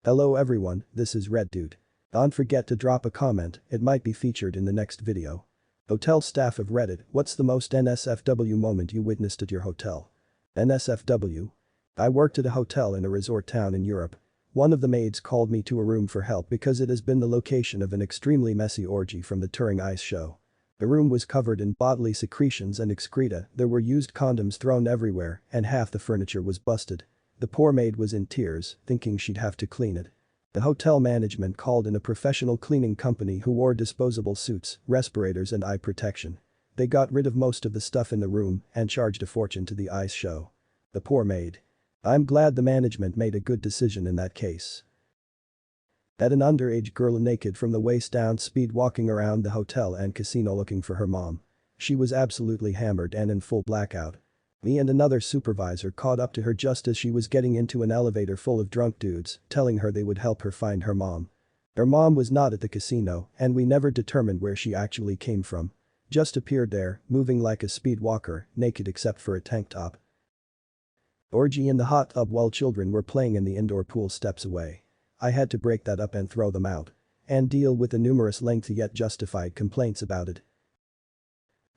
Hello everyone, this is Red Dude. Don't forget to drop a comment, it might be featured in the next video. Hotel staff of Reddit, what's the most NSFW moment you witnessed at your hotel? NSFW? I worked at a hotel in a resort town in Europe. One of the maids called me to a room for help because it has been the location of an extremely messy orgy from the touring ice show. The room was covered in bodily secretions and excreta, there were used condoms thrown everywhere, and half the furniture was busted. The poor maid was in tears, thinking she'd have to clean it. The hotel management called in a professional cleaning company who wore disposable suits, respirators and eye protection. They got rid of most of the stuff in the room and charged a fortune to the ice show. The poor maid. I'm glad the management made a good decision in that case. Had an underage girl naked from the waist down speed walking around the hotel and casino looking for her mom. She was absolutely hammered and in full blackout. Me and another supervisor caught up to her just as she was getting into an elevator full of drunk dudes, telling her they would help her find her mom. Her mom was not at the casino and we never determined where she actually came from. Just appeared there, moving like a speed walker, naked except for a tank top. Orgy in the hot tub while children were playing in the indoor pool steps away. I had to break that up and throw them out. And deal with the numerous lengthy yet justified complaints about it.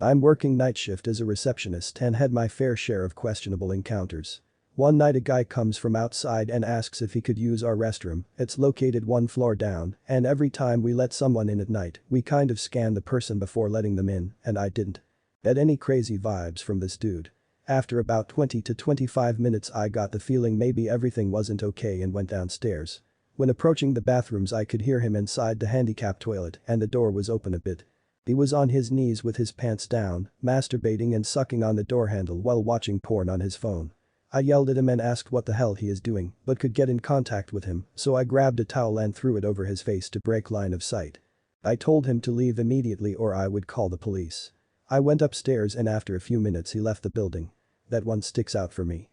I'm working night shift as a receptionist and had my fair share of questionable encounters. One night a guy comes from outside and asks if he could use our restroom, it's located one floor down, and every time we let someone in at night, we kind of scan the person before letting them in, and I didn't. Had any crazy vibes from this dude. After about 20 to 25 minutes I got the feeling maybe everything wasn't okay and went downstairs. When approaching the bathrooms I could hear him inside the handicap toilet and the door was open a bit. He was on his knees with his pants down, masturbating and sucking on the door handle while watching porn on his phone. I yelled at him and asked what the hell he is doing, but could get in contact with him, so I grabbed a towel and threw it over his face to break line of sight. I told him to leave immediately or I would call the police. I went upstairs and after a few minutes he left the building. That one sticks out for me.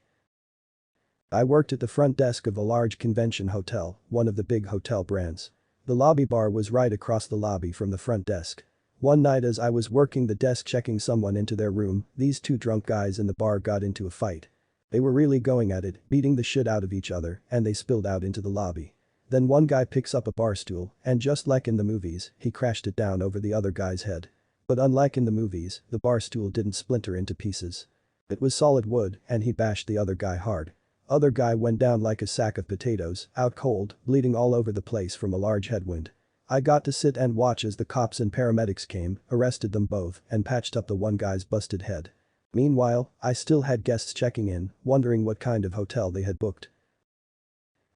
I worked at the front desk of a large convention hotel, one of the big hotel brands. The lobby bar was right across the lobby from the front desk. One night as I was working the desk checking someone into their room, these two drunk guys in the bar got into a fight. They were really going at it, beating the shit out of each other, and they spilled out into the lobby. Then one guy picks up a bar stool, and just like in the movies, he crashed it down over the other guy's head. But unlike in the movies, the bar stool didn't splinter into pieces. It was solid wood, and he bashed the other guy hard. Other guy went down like a sack of potatoes, out cold, bleeding all over the place from a large headwind. I got to sit and watch as the cops and paramedics came, arrested them both, and patched up the one guy's busted head. Meanwhile, I still had guests checking in, wondering what kind of hotel they had booked.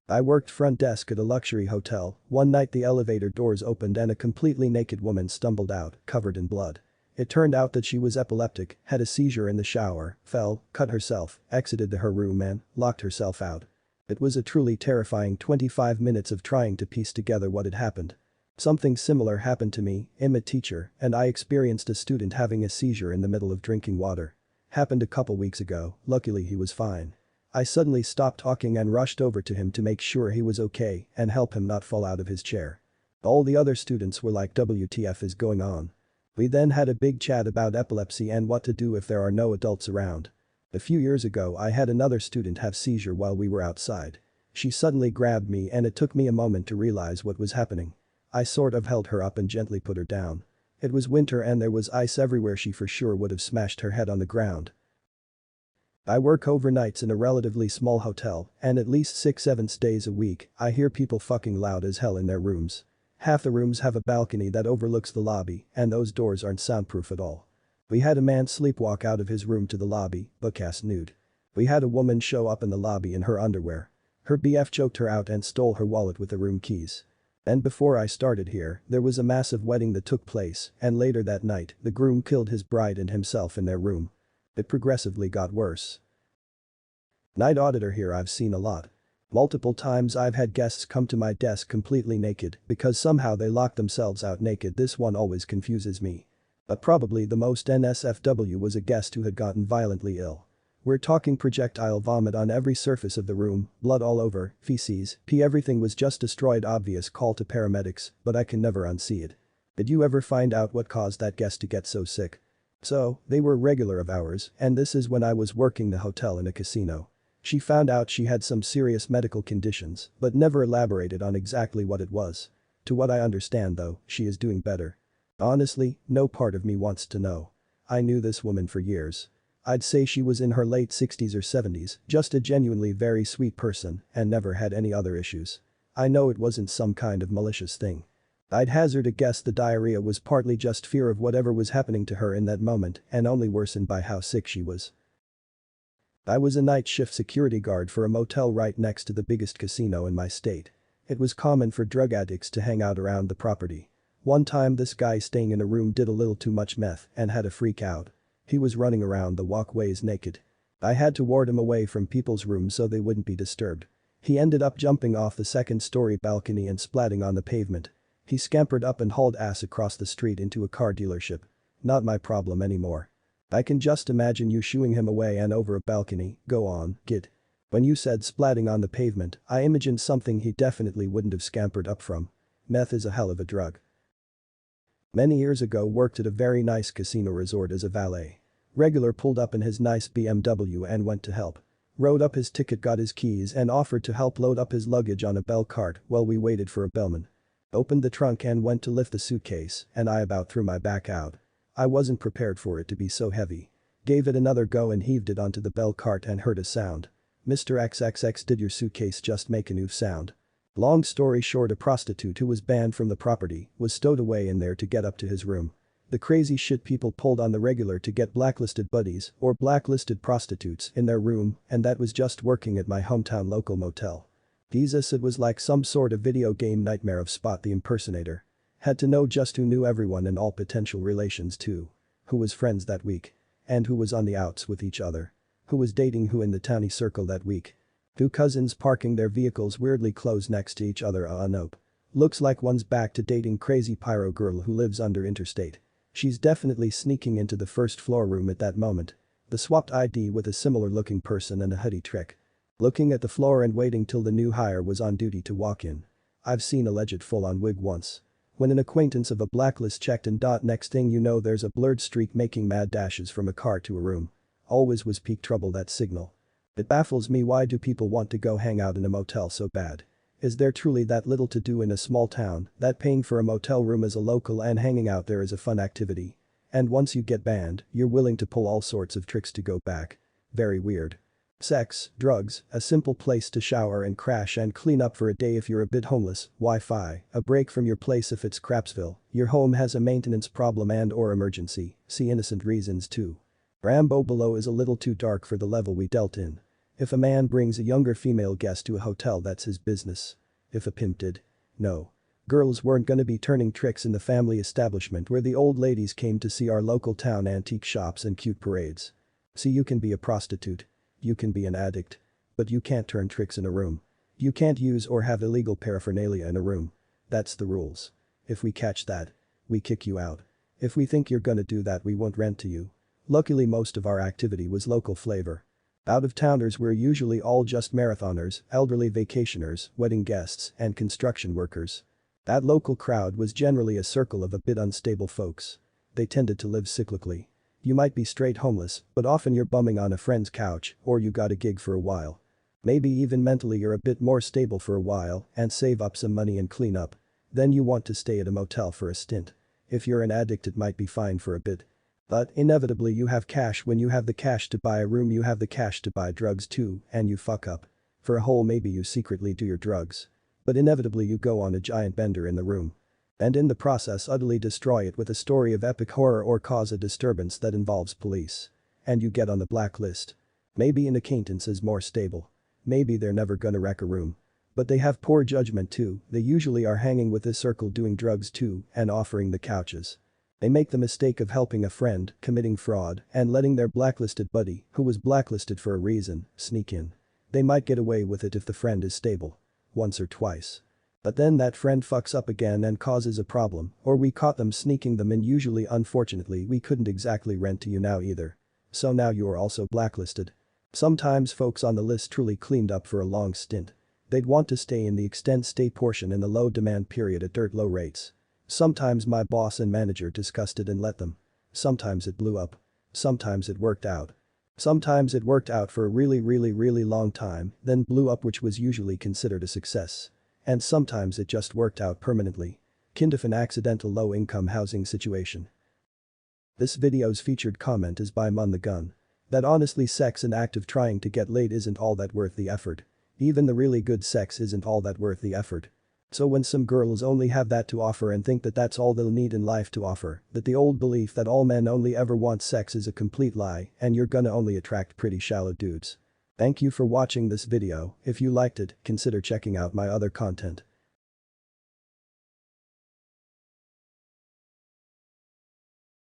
I worked front desk at a luxury hotel. One night the elevator doors opened and a completely naked woman stumbled out, covered in blood. It turned out that she was epileptic, had a seizure in the shower, fell, cut herself, exited her room and locked herself out. It was a truly terrifying 25 minutes of trying to piece together what had happened. Something similar happened to me, I'm a teacher, and I experienced a student having a seizure in the middle of drinking water. Happened a couple weeks ago, luckily he was fine. I suddenly stopped talking and rushed over to him to make sure he was okay and help him not fall out of his chair. All the other students were like WTF is going on. We then had a big chat about epilepsy and what to do if there are no adults around. A few years ago I had another student have seizure while we were outside. She suddenly grabbed me and it took me a moment to realize what was happening. I sort of held her up and gently put her down. It was winter and there was ice everywhere, she for sure would have smashed her head on the ground. I work overnights in a relatively small hotel and at least 6-7 days a week I hear people fucking loud as hell in their rooms. Half the rooms have a balcony that overlooks the lobby and those doors aren't soundproof at all. We had a man sleepwalk out of his room to the lobby, butt-ass nude. We had a woman show up in the lobby in her underwear. Her BF choked her out and stole her wallet with the room keys. And before I started here, there was a massive wedding that took place and later that night, the groom killed his bride and himself in their room. It progressively got worse. Night auditor here I've seen a lot. Multiple times I've had guests come to my desk completely naked because somehow they lock themselves out naked. This one always confuses me. But probably the most NSFW was a guest who had gotten violently ill. We're talking projectile vomit on every surface of the room, blood all over, feces, pee, everything was just destroyed. Obvious call to paramedics, but I can never unsee it. Did you ever find out what caused that guest to get so sick? So, they were a regular of ours, and this is when I was working the hotel in a casino. She found out she had some serious medical conditions but never elaborated on exactly what it was. To what I understand though, she is doing better. Honestly, no part of me wants to know. I knew this woman for years. I'd say she was in her late 60s or 70s, just a genuinely very sweet person and never had any other issues. I know it wasn't some kind of malicious thing. I'd hazard a guess the diarrhea was partly just fear of whatever was happening to her in that moment and only worsened by how sick she was. I was a night shift security guard for a motel right next to the biggest casino in my state. It was common for drug addicts to hang out around the property. One time this guy staying in a room did a little too much meth and had a freak out. He was running around the walkways naked. I had to ward him away from people's rooms so they wouldn't be disturbed. He ended up jumping off the second-story balcony and splatting on the pavement. He scampered up and hauled ass across the street into a car dealership. Not my problem anymore. I can just imagine you shooing him away and over a balcony. Go on, kid. When you said splatting on the pavement, I imagined something he definitely wouldn't have scampered up from. Meth is a hell of a drug. Many years ago worked at a very nice casino resort as a valet. Regular pulled up in his nice BMW and went to help. Wrote up his ticket, got his keys and offered to help load up his luggage on a bell cart while we waited for a bellman. Opened the trunk and went to lift the suitcase and I about threw my back out. I wasn't prepared for it to be so heavy. Gave it another go and heaved it onto the bell cart and heard a sound. Mr. XXX, did your suitcase just make a new sound? Long story short, a prostitute who was banned from the property was stowed away in there to get up to his room. The crazy shit people pulled on the regular to get blacklisted buddies or blacklisted prostitutes in their room, and that was just working at my hometown local motel. Jesus, it was like some sort of video game nightmare of Spot the Impersonator. Had to know just who knew everyone and all potential relations too. Who was friends that week. And who was on the outs with each other. Who was dating who in the towny circle that week. Two cousins parking their vehicles weirdly close next to each other. Nope. Looks like one's back to dating crazy pyro girl who lives under interstate. She's definitely sneaking into the first floor room at that moment. The swapped ID with a similar looking person and a hoodie trick. Looking at the floor and waiting till the new hire was on duty to walk in. I've seen alleged full-on wig once. When an acquaintance of a blacklist checked in. Next thing you know there's a blurred streak making mad dashes from a car to a room. Always was peak trouble, that signal. It baffles me, why do people want to go hang out in a motel so bad? Is there truly that little to do in a small town that paying for a motel room as a local and hanging out there is a fun activity? And once you get banned, you're willing to pull all sorts of tricks to go back. Very weird. Sex, drugs, a simple place to shower and crash and clean up for a day if you're a bit homeless, Wi-Fi, a break from your place if it's Crapsville, your home has a maintenance problem and or emergency, see Innocent Reasons 2. Rambo below is a little too dark for the level we dealt in. If a man brings a younger female guest to a hotel, that's his business. If a pimp did. No. Girls weren't gonna be turning tricks in the family establishment where the old ladies came to see our local town antique shops and cute parades. See, you can be a prostitute. You can be an addict. But you can't turn tricks in a room. You can't use or have illegal paraphernalia in a room. That's the rules. If we catch that, we kick you out. If we think you're gonna do that, we won't rent to you. Luckily most of our activity was local flavor. Out-of-towners were usually all just marathoners, elderly vacationers, wedding guests, and construction workers. That local crowd was generally a circle of a bit unstable folks. They tended to live cyclically. You might be straight homeless, but often you're bumming on a friend's couch or you got a gig for a while. Maybe even mentally you're a bit more stable for a while and save up some money and clean up. Then you want to stay at a motel for a stint. If you're an addict it might be fine for a bit. But inevitably you have cash. When you have the cash to buy a room, you have the cash to buy drugs too, and you fuck up. For a hole maybe you secretly do your drugs. But inevitably you go on a giant bender in the room. And in the process utterly destroy it with a story of epic horror or cause a disturbance that involves police. And you get on the blacklist. Maybe an acquaintance is more stable. Maybe they're never gonna wreck a room. But they have poor judgment too, they usually are hanging with this circle doing drugs too and offering the couches. They make the mistake of helping a friend, committing fraud, and letting their blacklisted buddy, who was blacklisted for a reason, sneak in. They might get away with it if the friend is stable. Once or twice. But then that friend fucks up again and causes a problem, or we caught them sneaking them in. Usually unfortunately we couldn't exactly rent to you now either. So now you are also blacklisted. Sometimes folks on the list truly cleaned up for a long stint. They'd want to stay in the extend stay portion in the low demand period at dirt low rates. Sometimes my boss and manager discussed it and let them. Sometimes it blew up. Sometimes it worked out. Sometimes it worked out for a really long time, then blew up, which was usually considered a success. And sometimes it just worked out permanently. Kind of an accidental low-income housing situation. This video's featured comment is by Mun the Gun. That honestly, sex and act of trying to get laid isn't all that worth the effort. Even the really good sex isn't all that worth the effort. So when some girls only have that to offer and think that that's all they'll need in life to offer, that the old belief that all men only ever want sex is a complete lie and you're gonna only attract pretty shallow dudes. Thank you for watching this video. If you liked it, consider checking out my other content.